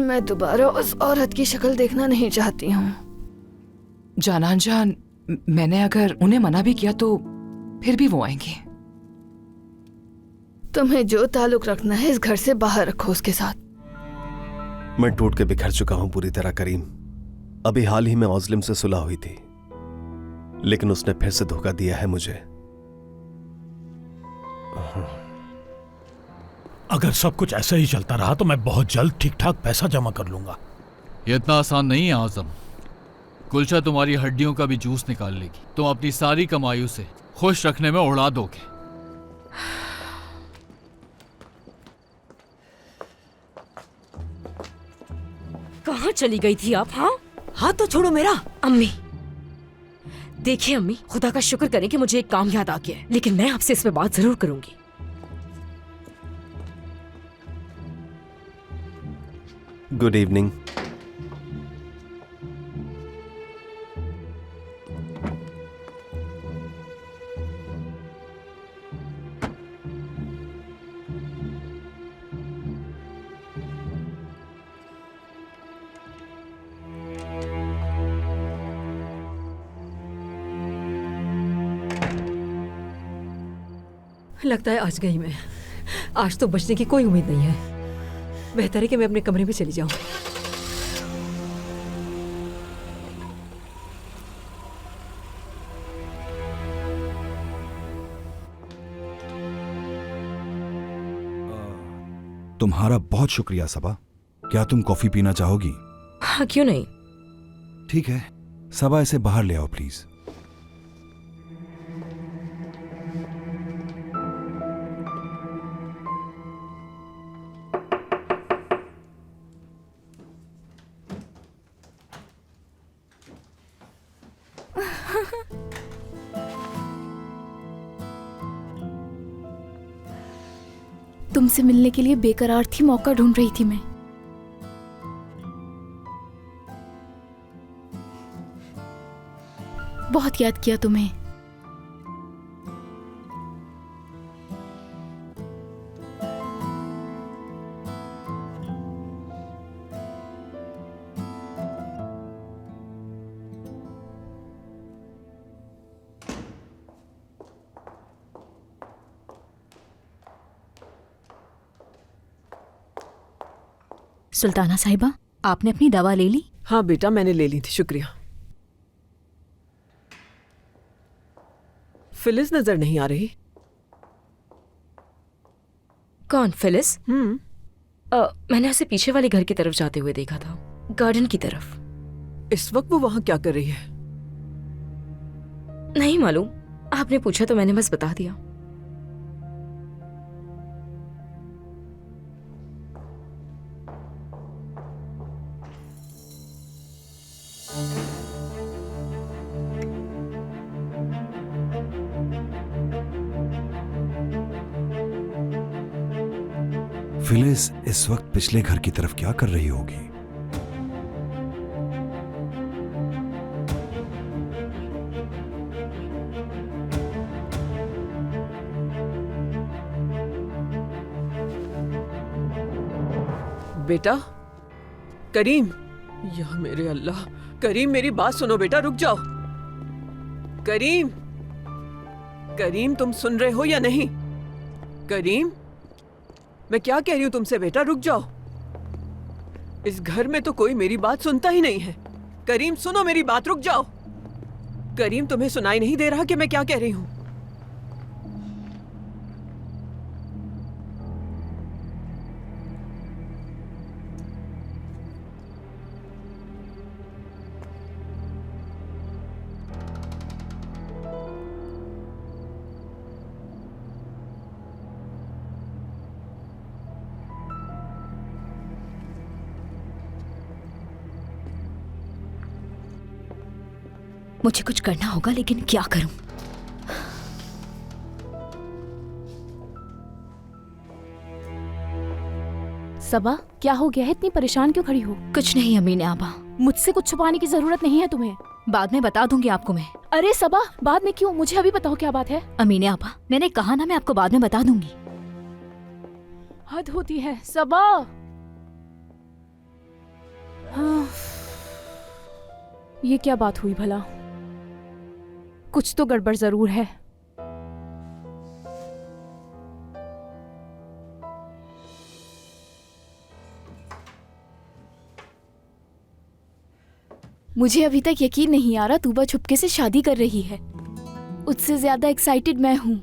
मैं दोबारा उस औरत की शक्ल देखना नहीं चाहती हूँ। जानान जान, मैंने अगर उन्हें मना भी किया तो फिर भी वो आएंगे। तुम्हें जो ताल्लुक रखना है इस घर से बाहर रखो उसके साथ। मैं टूट के बिखर चुका हूं पूरी तरह करीम। अभी हाल ही में औजलिम से सुलह हुई थी, लेकिन उसने फिर से धोखा दिया है मुझे। अगर सब कुछ ऐसा ही चलता रहा तो मैं बहुत जल्द ठीक ठाक पैसा जमा कर लूंगा। ये इतना आसान नहीं है आजम। गुलशा तुम्हारी हड्डियों का भी जूस निकाल लेगी। तुम अपनी सारी कमाई उसे खुश रखने में उड़ा दोगे। कहाँ चली गई थी आप? हाँ, हाथ तो छोड़ो मेरा। अम्मी देखिए अम्मी, खुदा का शुक्र करें कि मुझे एक काम याद आ गया है, लेकिन मैं आपसे इस पे बात जरूर करूंगी। Good evening. लगता है आज गई मैं। आज तो बचने की कोई उम्मीद नहीं है। बेहतर है कि मैं अपने कमरे में चली जाऊं। तुम्हारा बहुत शुक्रिया सबा। क्या तुम कॉफी पीना चाहोगी? हाँ, क्यों नहीं। ठीक है, सबा इसे बाहर ले आओ प्लीज। तुमसे मिलने के लिए बेकरार थी, मौका ढूंढ रही थी मैं। बहुत याद किया तुम्हें। सुल्ताना साहिबा, आपने अपनी दवा ले ली? हाँ बेटा, मैंने ले ली थी, शुक्रिया। फिलिस नजर नहीं आ रही। कौन फिलिस? मैंने उसे पीछे वाले घर की तरफ जाते हुए देखा था, गार्डन की तरफ। इस वक्त वो वहां क्या कर रही है? नहीं मालूम, आपने पूछा तो मैंने बस बता दिया। फिलिस इस वक्त पिछले घर की तरफ क्या कर रही होगी? बेटा करीम, या मेरे अल्लाह। करीम मेरी बात सुनो बेटा, रुक जाओ। करीम, करीम तुम सुन रहे हो या नहीं? करीम, मैं क्या कह रही हूं तुमसे बेटा, रुक जाओ। इस घर में तो कोई मेरी बात सुनता ही नहीं है। करीम सुनो मेरी बात, रुक जाओ। करीम तुम्हें सुनाई नहीं दे रहा कि मैं क्या कह रही हूं? मुझे कुछ करना होगा, लेकिन क्या करूं? सबा, क्या हो गया है? इतनी परेशान क्यों खड़ी हो? कुछ नहीं अमीने आबा। मुझसे कुछ छुपाने की जरूरत नहीं है तुम्हें। बाद में बता दूंगी आपको मैं। अरे सबा, बाद में क्यों? मुझे अभी बताओ क्या बात है। अमीने आबा, मैंने कहा ना मैं आपको बाद में बता दूंगी। हद होती है सबा। हाँ, ये क्या बात हुई भला? कुछ तो गड़बड़ जरूर है। मुझे अभी तक यकीन नहीं आ रहा तूबा छुपके से शादी कर रही है। उससे ज्यादा एक्साइटेड मैं हूँ।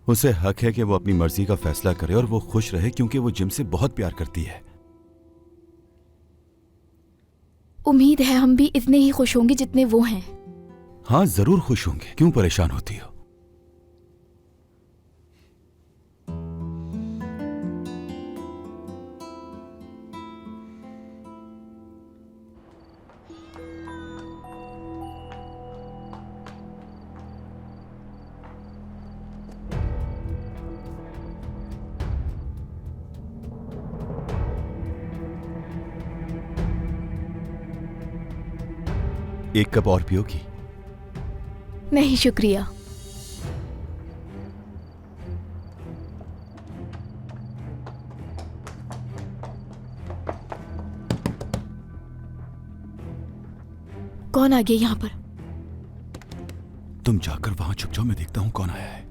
उसे हक है कि वो अपनी मर्जी का फैसला करे और वो खुश रहे, क्योंकि वो जिम से बहुत प्यार करती है। उम्मीद है हम भी इतने ही खुश होंगे जितने वो हैं। हाँ, जरूर खुश होंगे। क्यों परेशान होती हो? एक कप और पियोगी? नहीं शुक्रिया। कौन आ गया यहाँ पर? तुम जाकर वहां छुप जाओ, मैं देखता हूं कौन आया है।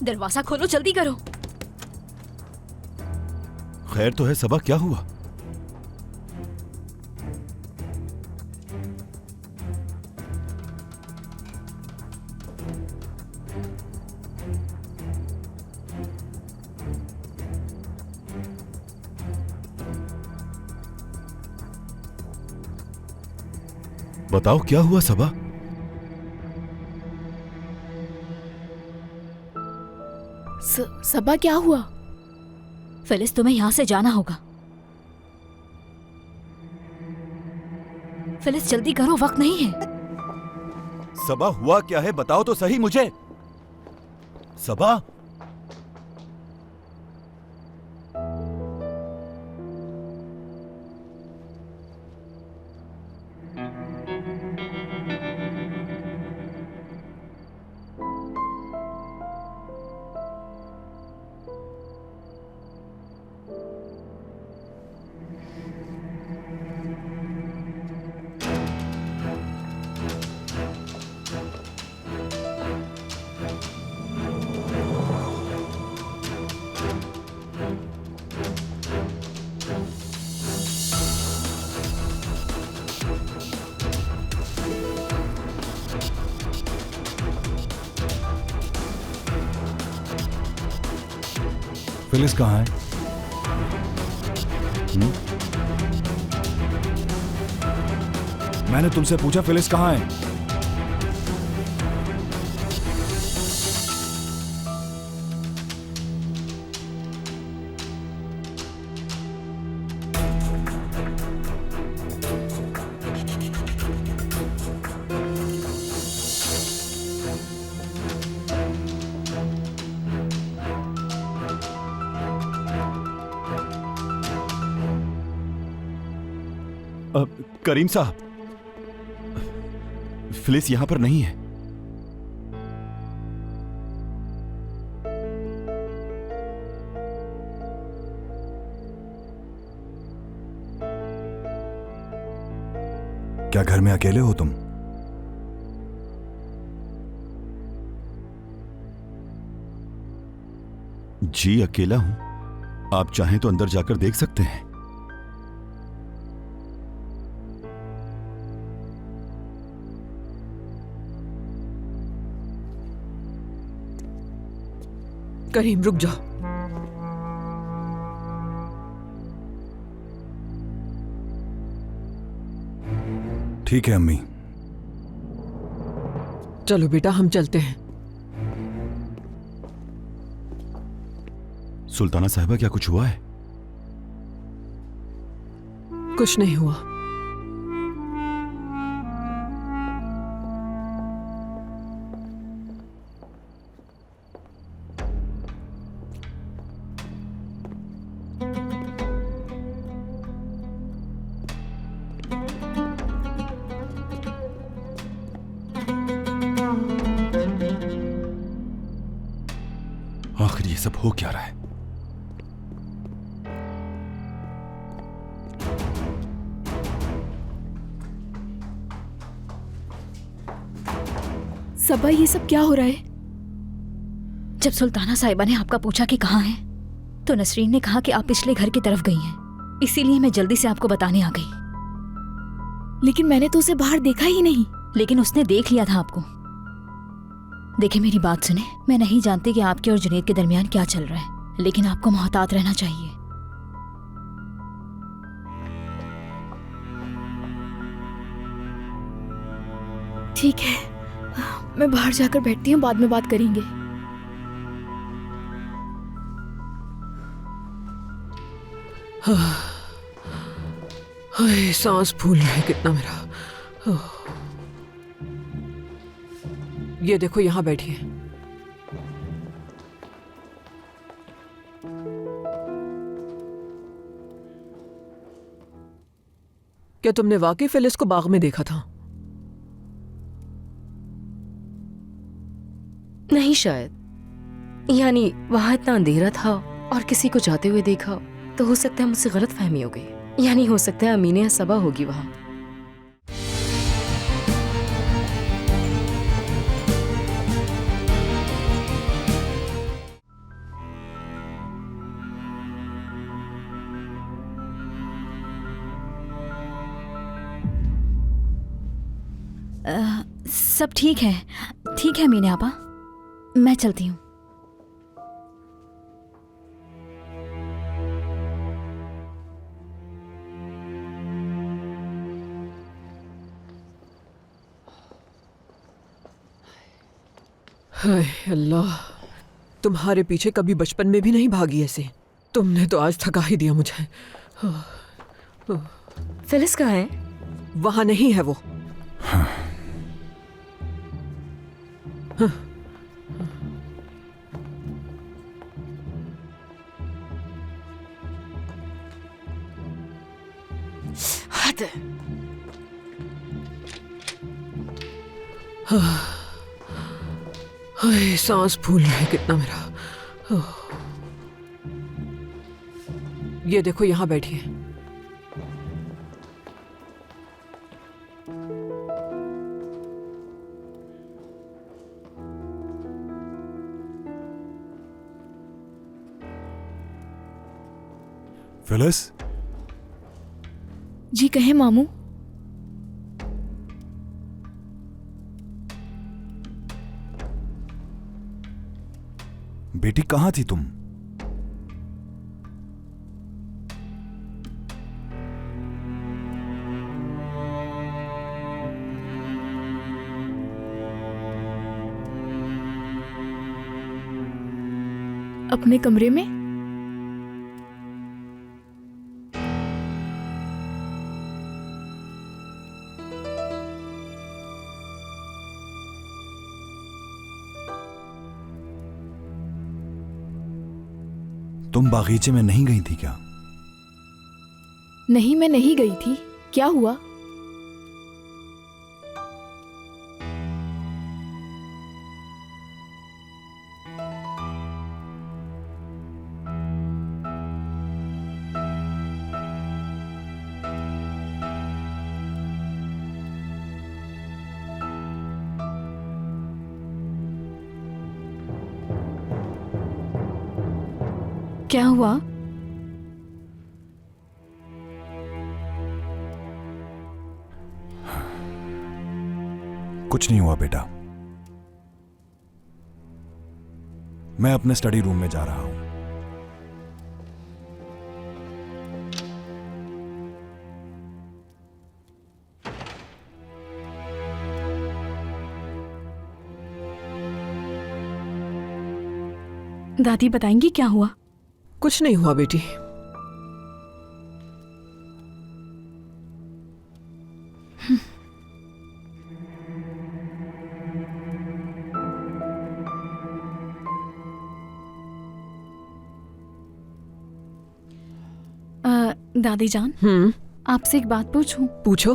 दरवाजा खोलो, जल्दी करो। खैर तो है सबा, क्या हुआ? बताओ क्या हुआ सबा? सबा क्या हुआ? फिलिस, तुम्हें यहां से जाना होगा। फिलिस जल्दी करो, वक्त नहीं है। सबा हुआ क्या है? बताओ तो सही मुझे। सबा, फिलिस कहाँ है? मैंने तुमसे पूछा फिलिस कहाँ है? करीम साहब, फिलिस यहां पर नहीं है। क्या घर में अकेले हो तुम? जी अकेला हूं। आप चाहें तो अंदर जाकर देख सकते हैं। करीम रुक जाओ। ठीक है अम्मी। चलो बेटा, हम चलते हैं। सुल्ताना साहिबा, क्या कुछ हुआ है? कुछ नहीं हुआ। सब हो क्या रहा है? सबा, ये सब क्या हो रहा है? जब सुल्ताना साहिबा ने आपका पूछा कि कहाँ हैं, तो नसरीन ने कहा कि आप पिछले घर की तरफ गई हैं। इसीलिए मैं जल्दी से आपको बताने आ गई। लेकिन मैंने तो उसे बाहर देखा ही नहीं। लेकिन उसने देख लिया था आपको। देखिए, मेरी बात सुने। मैं नहीं जानती कि आपके और जुनैद के दरमियान क्या चल रहा है, लेकिन आपको मोहतात रहना चाहिए। ठीक है, मैं बाहर जाकर बैठती हूँ, बाद में बात करेंगे। हाय, सांस फूल रहा है कितना मेरा। ये देखो, यहाँ बैठिए। क्या तुमने वाकई फिलिस को बाग में देखा था? नहीं, शायद। यानी वहां इतना अंधेरा था और किसी को जाते हुए देखा, तो हो सकता है मुझसे गलत फहमी हो गई। यानी हो सकता है अमीने या सबा होगी वहां। सब ठीक है मीना आपा, मैं चलती हूँ। हाय अल्लाह, तुम्हारे पीछे कभी बचपन में भी नहीं भागी ऐसे। तुमने तो आज थका ही दिया मुझे। फिलिस कहाँ है? वहां नहीं है वो। हद। हाय, सांस फूल रहा है कितना मेरा। ये देखो, यहाँ बैठिए। फिलिस, जी कहें मामू। बेटी कहाँ थी तुम? अपने कमरे में। तुम बागीचे में नहीं गई थी क्या? नहीं, मैं नहीं गई थी। क्या हुआ? क्या हुआ? कुछ नहीं हुआ बेटा। मैं अपने स्टडी रूम में जा रहा हूं। दादी बताएंगी क्या हुआ? कुछ नहीं हुआ बेटी। दादी जान, आपसे एक बात पूछूं? पूछो।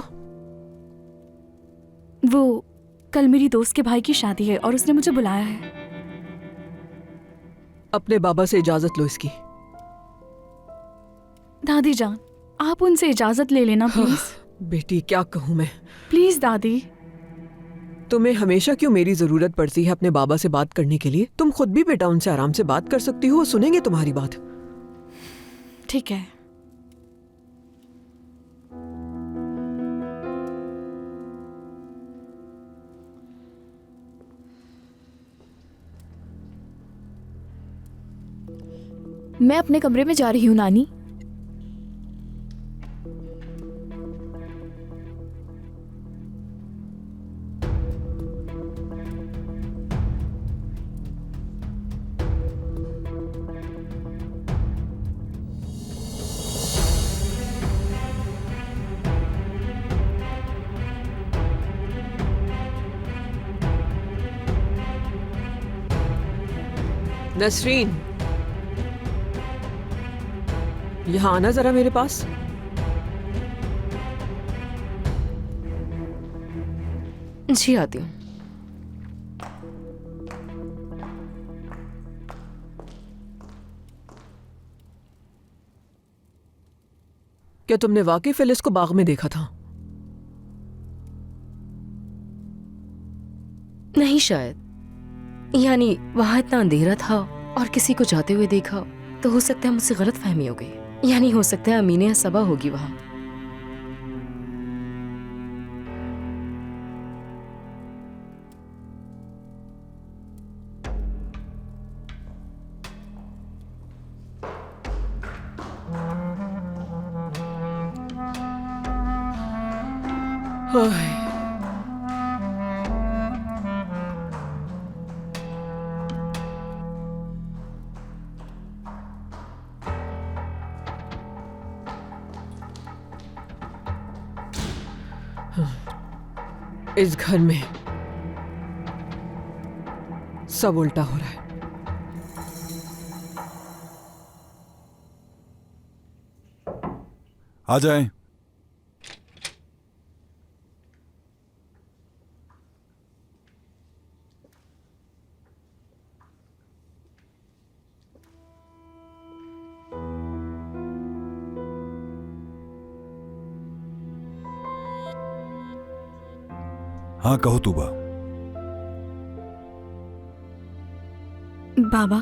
वो कल मेरी दोस्त के भाई की शादी है और उसने मुझे बुलाया है। अपने बाबा से इजाजत लो इसकी। दादी जान, आप उनसे इजाजत ले लेना प्लीज। बेटी क्या कहूँ मैं, प्लीज दादी। तुम्हें हमेशा क्यों मेरी जरूरत पड़ती है अपने बाबा से बात करने के लिए? तुम खुद भी बेटा उनसे आराम से बात कर सकती हो, वो सुनेंगे तुम्हारी बात। ठीक है। मैं अपने कमरे में जा रही हूँ नानी। नसरीन, यहाँ आना जरा मेरे पास। जी आती हूँ। क्या तुमने वाकई फिलिस को बाग में देखा था? नहीं शायद, यानी वहां इतना अंधेरा था और किसी को जाते हुए देखा तो हो सकता है मुझसे गलत फहमी हो गई। यानी हो सकता है अमीने या सबा होगी वहां। इस घर में सब उल्टा हो रहा है। आ जाएं। हाँ कहो तूबा। बाबा,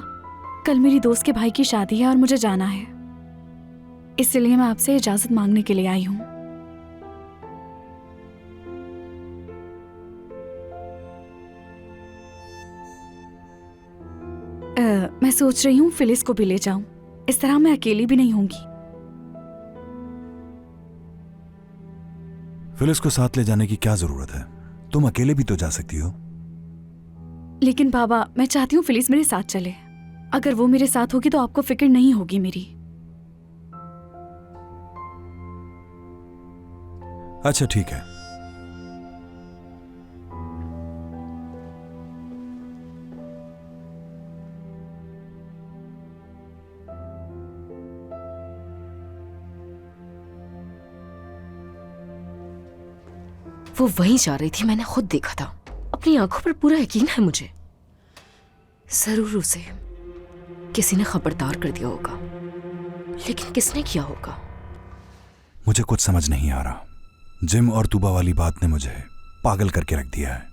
कल मेरी दोस्त के भाई की शादी है और मुझे जाना है, इसलिए मैं आपसे इजाजत मांगने के लिए आई हूँ। मैं सोच रही हूँ फिलिस को भी ले जाऊं, इस तरह मैं अकेली भी नहीं होंगी। फिलिस को साथ ले जाने की क्या जरूरत है? तुम अकेले भी तो जा सकती हो। लेकिन बाबा, मैं चाहती हूँ फिलिस मेरे साथ चले। अगर वो मेरे साथ होगी तो आपको फिक्र नहीं होगी मेरी। अच्छा ठीक है। वो वहीं जा रही थी, मैंने खुद देखा था। अपनी आंखों पर पूरा यकीन है मुझे। जरूर उसे किसी ने खबरदार कर दिया होगा, लेकिन किसने किया होगा? मुझे कुछ समझ नहीं आ रहा। जिम और तूबा वाली बात ने मुझे पागल करके रख दिया है।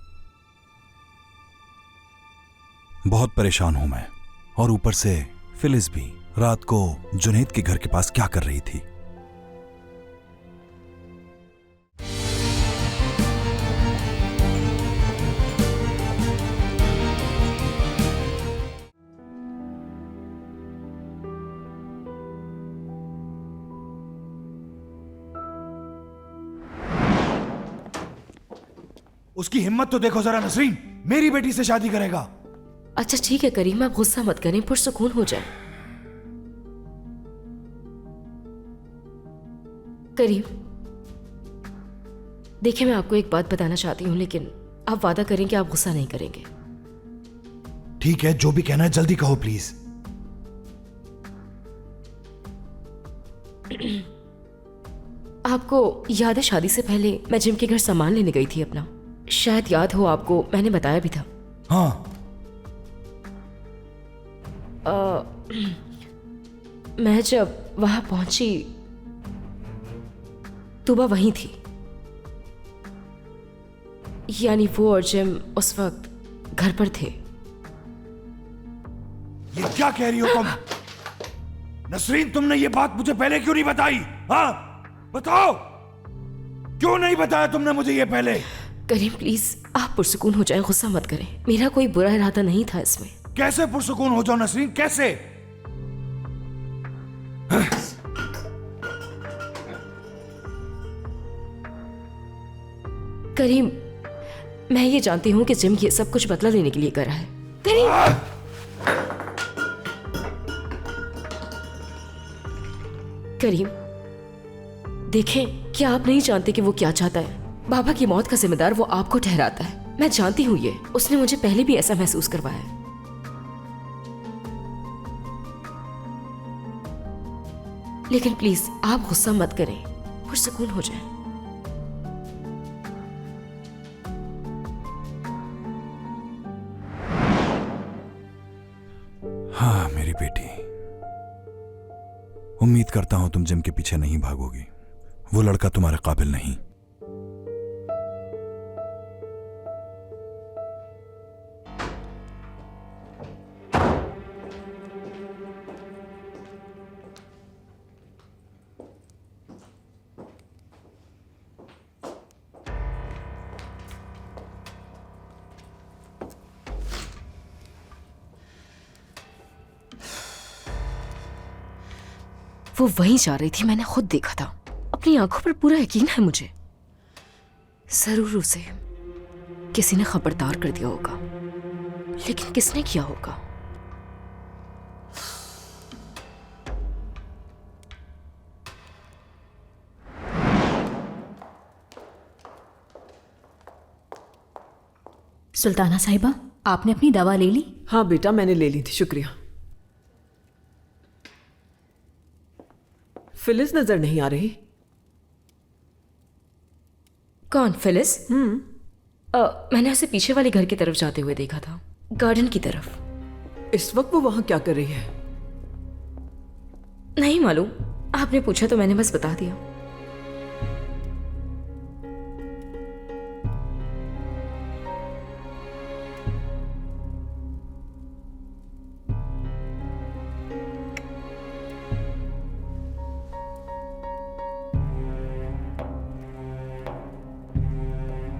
बहुत परेशान हूं मैं, और ऊपर से फिलिस भी। रात को जुनैद के घर के पास क्या कर रही थी? उसकी हिम्मत तो देखो जरा नसरीन, मेरी बेटी से शादी करेगा। अच्छा ठीक है करीम, आप गुस्सा मत करें, पुरसुकून हो जाए। करीम देखिए, मैं आपको एक बात बताना चाहती हूँ, लेकिन आप वादा करें कि आप गुस्सा नहीं करेंगे। ठीक है, जो भी कहना है जल्दी कहो प्लीज। आपको याद है शादी से पहले मैं जिम के घर सामान लेने गई थी अपना? शायद याद हो आपको, मैंने बताया भी था। हाँ। मैं जब वहां पहुंची तूबा वहीं थी। यानी वो और जिम उस वक्त घर पर थे। ये क्या कह रही हो तुम? नसरीन, तुमने ये बात मुझे पहले क्यों नहीं बताई? हाँ, बताओ, क्यों नहीं बताया तुमने मुझे ये पहले? करीम प्लीज आप पुरसुकून हो जाएं, गुस्सा मत करें। मेरा कोई बुरा इरादा नहीं था इसमें। कैसे पुरसुकून हो जाओ नसरीन, कैसे? करीम, मैं ये जानती हूं कि जिम ये सब कुछ बदला लेने के लिए कर रहा है। करीम, करीम देखें, क्या आप नहीं जानते कि वो क्या चाहता है? बाबा की मौत का जिम्मेदार वो आपको ठहराता है। मैं जानती हूँ ये, उसने मुझे पहले भी ऐसा महसूस करवाया है। लेकिन प्लीज आप गुस्सा मत करें, पुरसुकून हो जाएं। हाँ मेरी बेटी, उम्मीद करता हूं तुम जिम के पीछे नहीं भागोगी। वो लड़का तुम्हारे काबिल नहीं। वो वहीं जा रही थी, मैंने खुद देखा था। अपनी आंखों पर पूरा यकीन है मुझे। जरूर उसे किसी ने खबरदार कर दिया होगा, लेकिन किसने किया होगा? सुल्ताना साहिबा, आपने अपनी दवा ले ली? हाँ बेटा, मैंने ले ली थी, शुक्रिया। फिलिस नजर नहीं आ रही। कौन फिलिस? मैंने उसे पीछे वाले घर की तरफ जाते हुए देखा था, गार्डन की तरफ। इस वक्त वो वहां क्या कर रही है? नहीं मालूम, आपने पूछा तो मैंने बस बता दिया।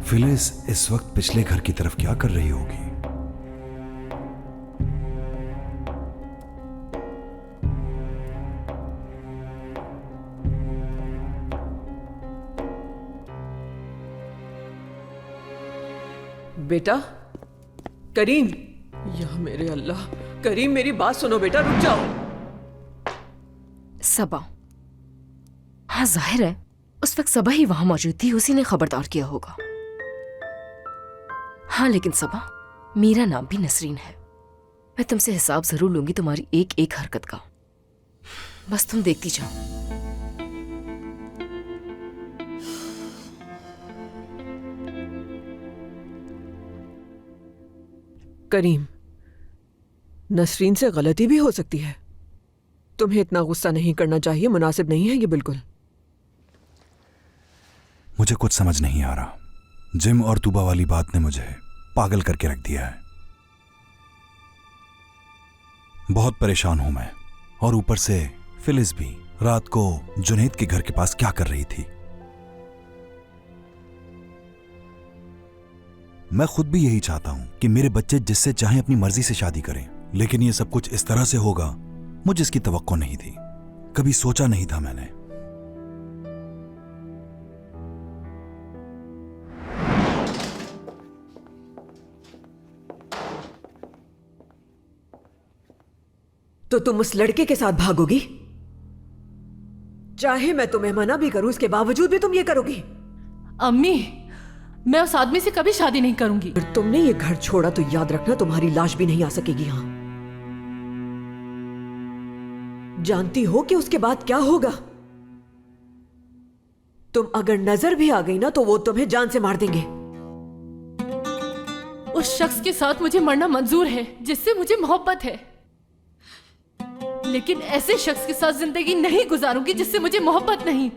फिलिस इस वक्त पिछले घर की तरफ क्या कर रही होगी? बेटा करीम, या मेरे अल्लाह, करीम मेरी बात सुनो बेटा, रुक जाओ। सबा, हाँ जाहिर है उस वक्त सबा ही वहां मौजूद थी, उसी ने खबरदार किया होगा। हाँ लेकिन सबा, मेरा नाम भी नसरीन है। मैं तुमसे हिसाब जरूर लूंगी तुम्हारी एक एक हरकत का। बस तुम देखती जाओ। करीम, नसरीन से गलती भी हो सकती है। तुम्हें इतना गुस्सा नहीं करना चाहिए, मुनासिब नहीं है ये बिल्कुल। मुझे कुछ समझ नहीं आ रहा। जिम और तूबा वाली बात ने मुझे पागल करके रख दिया है। बहुत परेशान हूं मैं, और ऊपर से फिलिस भी रात को जुनैद के घर के पास क्या कर रही थी। मैं खुद भी यही चाहता हूं कि मेरे बच्चे जिससे चाहें अपनी मर्जी से शादी करें, लेकिन ये सब कुछ इस तरह से होगा, मुझे इसकी तवक्को नहीं थी। कभी सोचा नहीं था मैंने। तो तुम उस लड़के के साथ भागोगी? चाहे मैं तुम्हें मना भी करूं, इसके बावजूद भी तुम ये करोगी? अम्मी, मैं उस आदमी से कभी शादी नहीं करूंगी। अगर तुमने ये घर छोड़ा तो याद रखना तुम्हारी लाश भी नहीं आ सकेगी यहां। जानती हो कि उसके बाद क्या होगा? तुम अगर नजर भी आ गई ना तो वो तुम्हें जान से मार देंगे। उस शख्स के साथ मुझे मरना मंजूर है जिससे मुझे मोहब्बत है, लेकिन ऐसे शख्स के साथ जिंदगी नहीं गुजारूंगी जिससे मुझे मोहब्बत नहीं।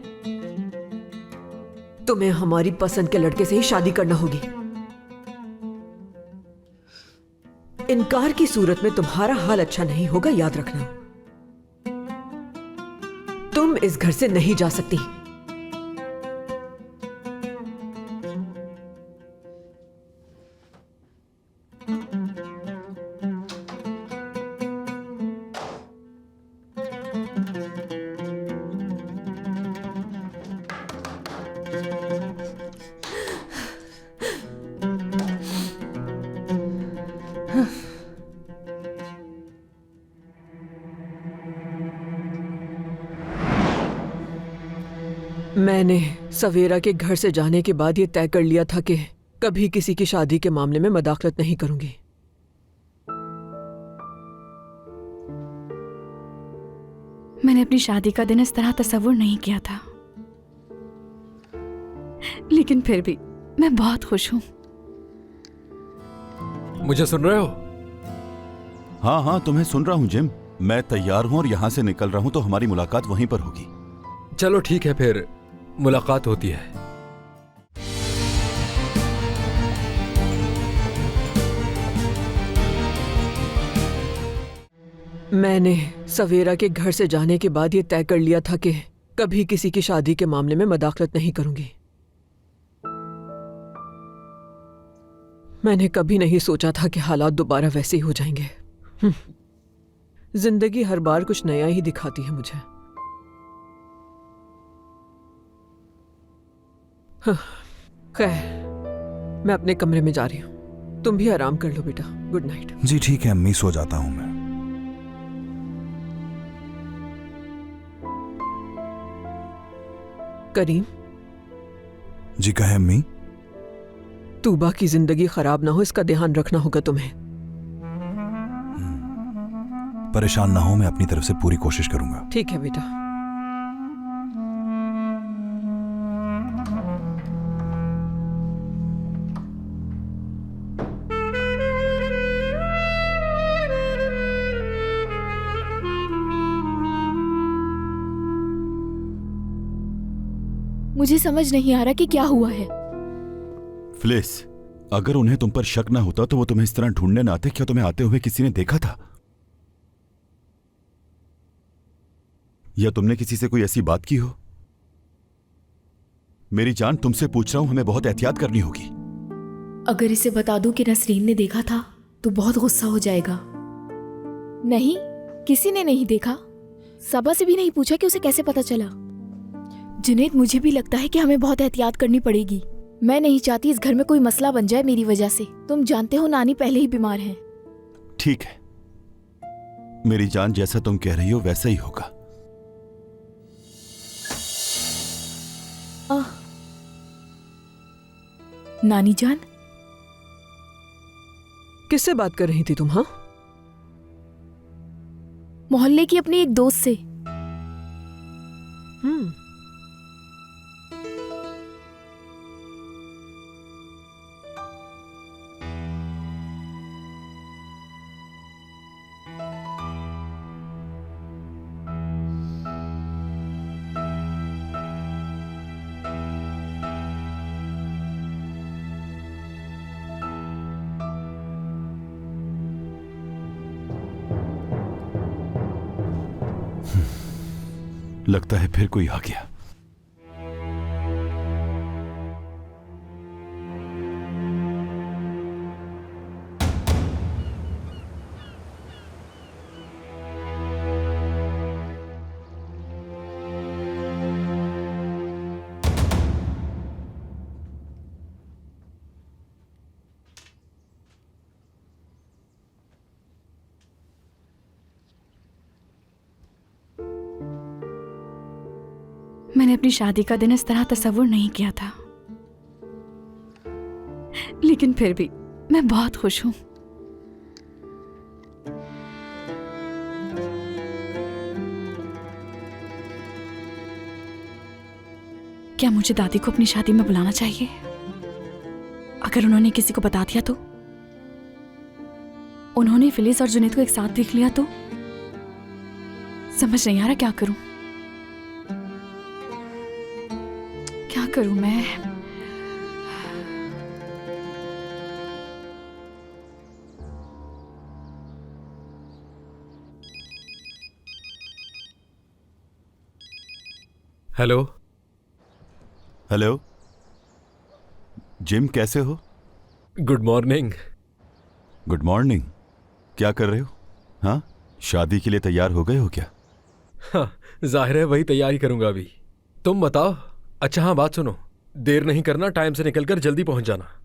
तुम्हें हमारी पसंद के लड़के से ही शादी करना होगी। इनकार की सूरत में तुम्हारा हाल अच्छा नहीं होगा, याद रखना। तुम इस घर से नहीं जा सकती। मैंने सवेरा के घर से जाने के बाद ये तय कर लिया था कि कभी किसी की शादी के मामले में मदाखलत नहीं करूंगी। मैंने अपनी शादी का दिन इस तरह तस्वुर नहीं किया था, लेकिन फिर भी मैं बहुत खुश हूँ। मुझे सुन रहे हो? हाँ हाँ, तुम्हें सुन रहा हूँ जिम। मैं तैयार हूँ और यहाँ से निकल रहा हूँ, तो हमारी मुलाकात वहीं पर होगी। चलो ठीक है, फिर मुलाकात होती है। मैंने सवेरा के घर से जाने के बाद ये तय कर लिया था कि कभी किसी की शादी के मामले में मदाखलत नहीं करूंगी। मैंने कभी नहीं सोचा था कि हालात दोबारा वैसे ही हो जाएंगे। जिंदगी हर बार कुछ नया ही दिखाती है मुझे। खैर, मैं अपने कमरे में जा रही हूँ। तुम भी आराम कर लो बेटा। Good night. जी ठीक है अम्मी, सो जाता हूँ मैं। करीम। जी कहे अम्मी। तूबा की जिंदगी खराब ना हो, इसका ध्यान रखना होगा तुम्हें। परेशान ना हो, मैं अपनी तरफ से पूरी कोशिश करूंगा। ठीक है बेटा। मुझे समझ नहीं आ रहा कि क्या हुआ है। फिलिस, अगर उन्हें तुम पर शक ना होता तो वो तुम्हें इस तरह ढूंढने ना आते। क्या तुम्हें आते हुए किसी ने देखा था, या तुमने किसी से कोई ऐसी बात की हो? मेरी जान, तुमसे पूछ रहा हूं, हमें बहुत एहतियात करनी होगी। अगर इसे बता दूं कि नसरीन ने देखा था तो बहुत गुस्सा हो जाएगा। नहीं, किसी ने नहीं देखा। सबा से भी नहीं पूछा कि उसे कैसे पता चला। जुनैद, मुझे भी लगता है कि हमें बहुत एहतियात करनी पड़ेगी। मैं नहीं चाहती इस घर में कोई मसला बन जाए मेरी वजह से। तुम जानते हो नानी पहले ही बीमार हैं। ठीक है मेरी जान, जैसा तुम कह रही हो वैसा ही होगा। नानी जान, किससे बात कर रही थी तुम? हाँ, मोहल्ले की अपनी एक दोस्त से। लगता है फिर कोई आ गया। मैंने अपनी शादी का दिन इस तरह तस्वुर नहीं किया था, लेकिन फिर भी मैं बहुत खुश हूं। क्या मुझे दादी को अपनी शादी में बुलाना चाहिए? अगर उन्होंने किसी को बता दिया तो? उन्होंने फिलिस और जुनैद को एक साथ देख लिया तो? समझ नहीं आ रहा क्या करूं। क्या करूं मैं? हेलो। हेलो जिम, कैसे हो? Good morning. Good morning. क्या कर रहे हो? हाँ, शादी के लिए तैयार हो गए हो क्या? हाँ, जाहिर है वही तैयारी करूंगा अभी। तुम बताओ। अच्छा हाँ, बात सुनो, देर नहीं करना, टाइम से निकलकर जल्दी पहुंच जाना।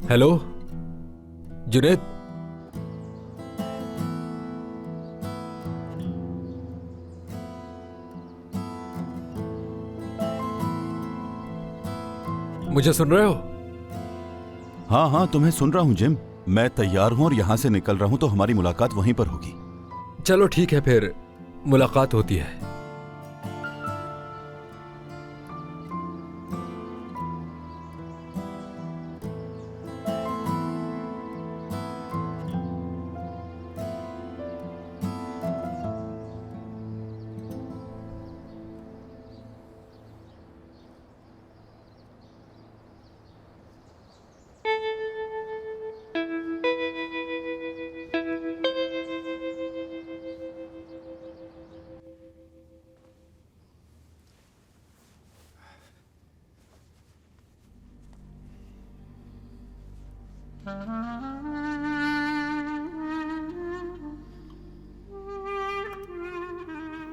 हेलो जुनैद। मुझे सुन रहे हो? हाँ हाँ, तुम्हें सुन रहा हूँ जिम। मैं तैयार हूँ और यहाँ से निकल रहा हूँ, तो हमारी मुलाकात वहीं पर होगी। चलो ठीक है, फिर मुलाकात होती है।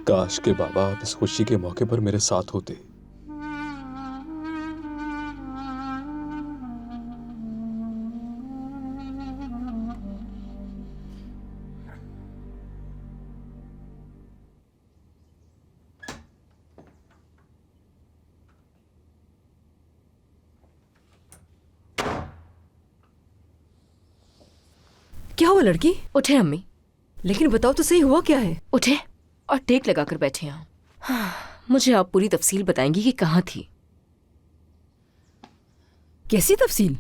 काश के बाबा आप इस खुशी के मौके पर मेरे साथ होते। क्या हुआ लड़की? उठे अम्मी। लेकिन बताओ तो सही, हुआ क्या है? उठे और टेक लगाकर बैठे हैं। हाँ, मुझे आप पूरी तफसील बताएंगी कि कहाँ थी? कैसी तफसील?